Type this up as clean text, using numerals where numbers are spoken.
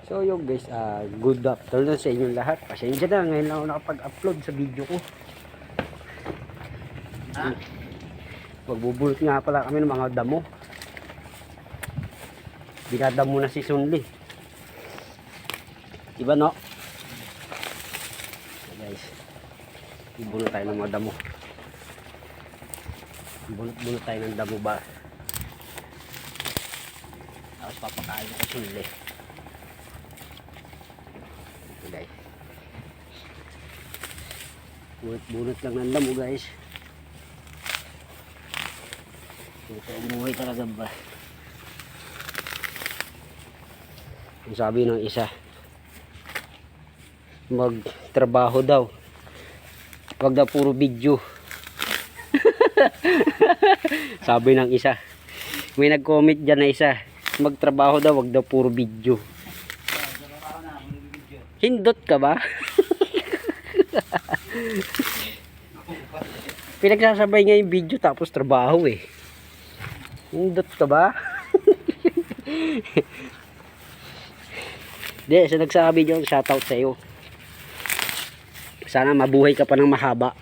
So yun guys, good afternoon sa inyong lahat. Pasensya na, ngayon lang ako nakapag-upload sa video ko. Magbubulot nga pala kami ng mga damo. Dinadamo na si Sunli. Diba no? So guys, ibulot tayo ng mga damo. Bulot tayo ng damo ba? Tapos papakain ko Sunli. Guys, bunot lang ng damo guys. Ito umuwi talaga ba? Ang sabi ng isa, magtrabaho daw, wag daw puro video. Sabi ng isa, may nag-comment dyan na isa, magtrabaho daw, wag daw puro video. Hindot ka ba? Pinagsasabay nga yung video tapos trabaho eh. Hindot ka ba? Di, sa nagsabi dyan, shoutout sa iyo. Sana mabuhay ka pa ng mahaba.